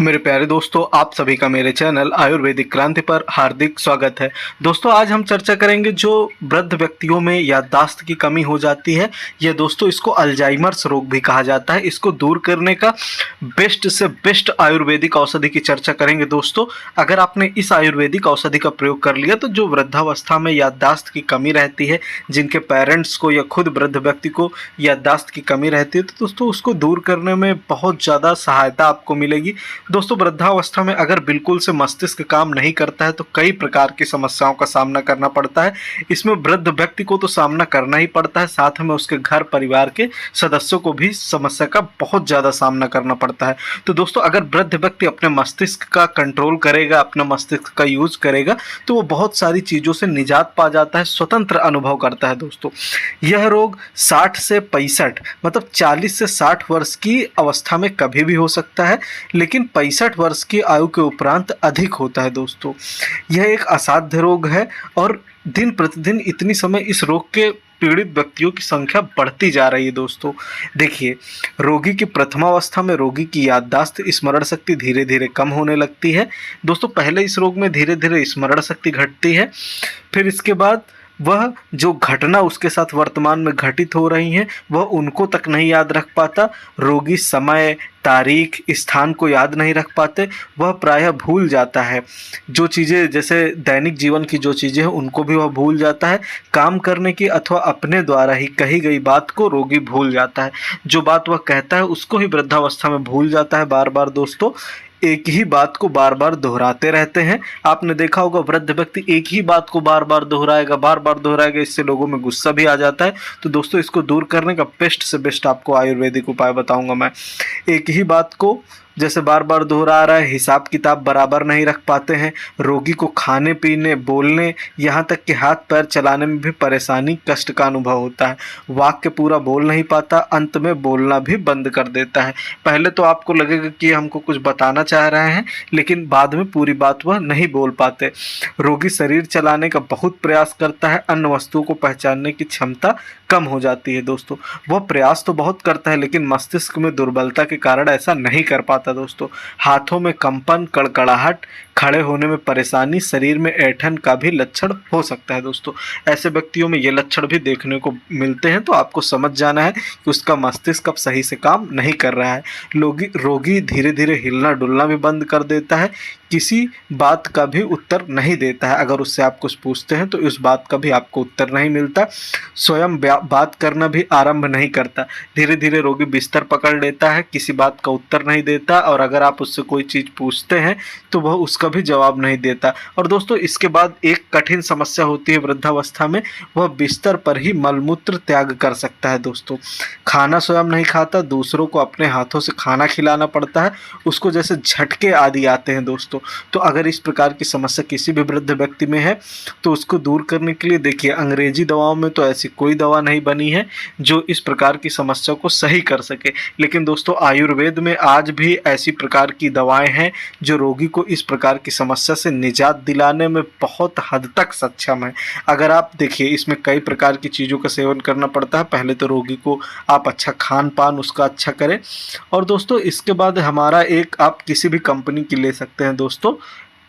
मेरे प्यारे दोस्तों, आप सभी का मेरे चैनल आयुर्वेदिक क्रांति पर हार्दिक स्वागत है। दोस्तों, आज हम चर्चा करेंगे जो वृद्ध व्यक्तियों में याददाश्त की कमी हो जाती है, या दोस्तों इसको अल्जाइमर्स रोग भी कहा जाता है, इसको दूर करने का बेस्ट से बेस्ट आयुर्वेदिक औषधि की चर्चा करेंगे। दोस्तों, अगर आपने इस आयुर्वेदिक औषधि का प्रयोग कर लिया तो जो वृद्धावस्था में याददाश्त की कमी रहती है, जिनके पेरेंट्स को या खुद वृद्ध व्यक्ति को याददाश्त की कमी रहती है, तो दोस्तों उसको दूर करने में बहुत ज़्यादा सहायता आपको मिलेगी। दोस्तों, वृद्धावस्था में अगर बिल्कुल से मस्तिष्क काम नहीं करता है तो कई प्रकार की समस्याओं का सामना करना पड़ता है। इसमें वृद्ध व्यक्ति को तो सामना करना ही पड़ता है, साथ में उसके घर परिवार के सदस्यों को भी समस्या का बहुत ज़्यादा सामना करना पड़ता है। तो दोस्तों, अगर वृद्ध व्यक्ति अपने मस्तिष्क का कंट्रोल करेगा, अपना मस्तिष्क का यूज करेगा, तो वो बहुत सारी चीज़ों से निजात पा जाता है, स्वतंत्र अनुभव करता है। दोस्तों, यह रोग 60 से 65 मतलब 40 से 60 वर्ष की अवस्था में कभी भी हो सकता है, लेकिन 65 वर्ष की आयु के उपरांत अधिक होता है। दोस्तों, यह एक असाध्य रोग है और दिन प्रतिदिन इतनी समय इस रोग के पीड़ित व्यक्तियों की संख्या बढ़ती जा रही है। दोस्तों, देखिए, रोगी की प्रथमावस्था में रोगी की याददाश्त, स्मरण शक्ति धीरे धीरे कम होने लगती है। दोस्तों, पहले इस रोग में धीरे धीरे स्मरण शक्ति घटती है, फिर इसके बाद वह जो घटना उसके साथ वर्तमान में घटित हो रही हैं वह उनको तक नहीं याद रख पाता। रोगी समय, तारीख, स्थान को याद नहीं रख पाते, वह प्रायः भूल जाता है। जो चीज़ें जैसे दैनिक जीवन की जो चीज़ें हैं उनको भी वह भूल जाता है। काम करने की अथवा अपने द्वारा ही कही गई बात को रोगी भूल जाता है। जो बात वह कहता है उसको ही वृद्धावस्था में भूल जाता है बार बार। दोस्तों, एक ही बात को बार बार दोहराते रहते हैं। आपने देखा होगा, वृद्ध व्यक्ति एक ही बात को बार बार दोहराएगा, इससे लोगों में गुस्सा भी आ जाता है। तो दोस्तों, इसको दूर करने का बेस्ट से बेस्ट आपको आयुर्वेदिक उपाय बताऊंगा मैं। एक ही बात को जैसे बार बार दोहरा रहा है, हिसाब किताब बराबर नहीं रख पाते हैं, रोगी को खाने पीने, बोलने, यहाँ तक कि हाथ पैर चलाने में भी परेशानी, कष्ट का अनुभव होता है। वाक्य पूरा बोल नहीं पाता, अंत में बोलना भी बंद कर देता है। पहले तो आपको लगेगा कि हमको कुछ बताना चाह रहे हैं, लेकिन बाद में पूरी बात वह नहीं बोल पाते। रोगी शरीर चलाने का बहुत प्रयास करता है, अन्य वस्तुओं को पहचानने की क्षमता कम हो जाती है। दोस्तों, वह प्रयास तो बहुत करता है, लेकिन मस्तिष्क में दुर्बलता के कारण ऐसा नहीं कर पाता। दोस्तों, हाथों में कंपन, कड़कड़ाहट, खड़े होने में परेशानी, शरीर में ऐंठन का भी लक्षण हो सकता है। दोस्तों, ऐसे व्यक्तियों में ये लक्षण भी देखने को मिलते हैं, तो आपको समझ जाना है कि उसका मस्तिष्क अब सही से काम नहीं कर रहा है। रोगी धीरे धीरे हिलना डुलना भी बंद कर देता है, किसी बात का भी उत्तर नहीं देता है। अगर उससे आप कुछ पूछते हैं तो उस बात का भी आपको उत्तर नहीं मिलता। स्वयं बात करना भी आरंभ नहीं करता। धीरे धीरे रोगी बिस्तर पकड़ लेता है, किसी बात का उत्तर नहीं देता, और अगर आप उससे कोई चीज़ पूछते हैं तो वह उसका भी जवाब नहीं देता। और दोस्तों, इसके बाद एक कठिन समस्या होती है वृद्धावस्था में, वह बिस्तर पर ही मलमूत्र त्याग कर सकता है। दोस्तों, खाना स्वयं नहीं खाता, दूसरों को अपने हाथों से खाना खिलाना पड़ता है, उसको जैसे झटके आदि आते हैं। दोस्तों, तो अगर इस प्रकार की समस्या किसी भी वृद्ध व्यक्ति में है तो उसको दूर करने के लिए, देखिए, अंग्रेजी दवाओं में तो ऐसी कोई दवा नहीं बनी है जो इस प्रकार की समस्या को सही कर सके, लेकिन दोस्तों आयुर्वेद में आज भी ऐसी प्रकार की दवाएं हैं जो रोगी को इस प्रकार की समस्या से निजात दिलाने में बहुत हद तक सक्षम है। अगर आप देखिए, इसमें कई प्रकार की चीज़ों का सेवन करना पड़ता है। पहले तो रोगी को आप अच्छा खान पान उसका अच्छा करें, और दोस्तों इसके बाद हमारा एक आप किसी भी कंपनी की ले सकते हैं। दोस्तों,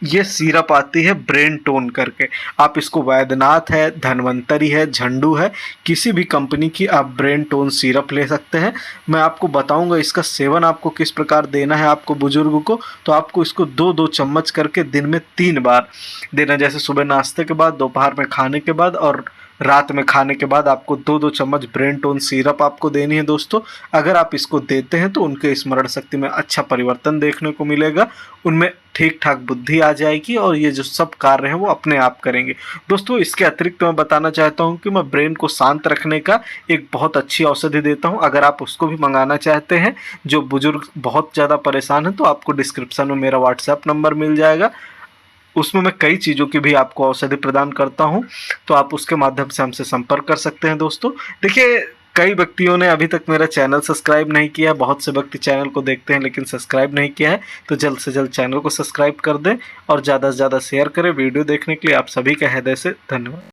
ये सिरप आती है ब्रेन टोन करके, आप इसको वैद्यनाथ है, धन्वंतरी है, झंडू है, किसी भी कंपनी की आप ब्रेन टोन सिरप ले सकते हैं। मैं आपको बताऊंगा इसका सेवन आपको किस प्रकार देना है आपको बुजुर्ग को। तो आपको इसको 2-2 चम्मच करके दिन में 3 बार देना, जैसे सुबह नाश्ते के बाद, दोपहर में खाने के बाद और रात में खाने के बाद आपको 2-2 चम्मच ब्रेन टोन सिरप आपको देनी है। दोस्तों, अगर आप इसको देते हैं तो उनके स्मरण शक्ति में अच्छा परिवर्तन देखने को मिलेगा, उनमें ठीक ठाक बुद्धि आ जाएगी और ये जो सब कार्य हैं वो अपने आप करेंगे। दोस्तों, इसके अतिरिक्त मैं बताना चाहता हूँ कि मैं ब्रेन को शांत रखने का एक बहुत अच्छी औषधि देता हूँ। अगर आप उसको भी मंगाना चाहते हैं, जो बुजुर्ग बहुत ज़्यादा परेशान हैं, तो आपको डिस्क्रिप्शन में मेरा व्हाट्सएप नंबर मिल जाएगा। उसमें मैं कई चीज़ों की भी आपको औषधि प्रदान करता हूं, तो आप उसके माध्यम से हमसे संपर्क कर सकते हैं। दोस्तों, देखिए, कई व्यक्तियों ने अभी तक मेरा चैनल सब्सक्राइब नहीं किया, बहुत से व्यक्ति चैनल को देखते हैं लेकिन सब्सक्राइब नहीं किया है, तो जल्द से जल्द चैनल को सब्सक्राइब कर दें और ज़्यादा से ज़्यादा शेयर करें। वीडियो देखने के लिए आप सभी का हृदय से धन्यवाद।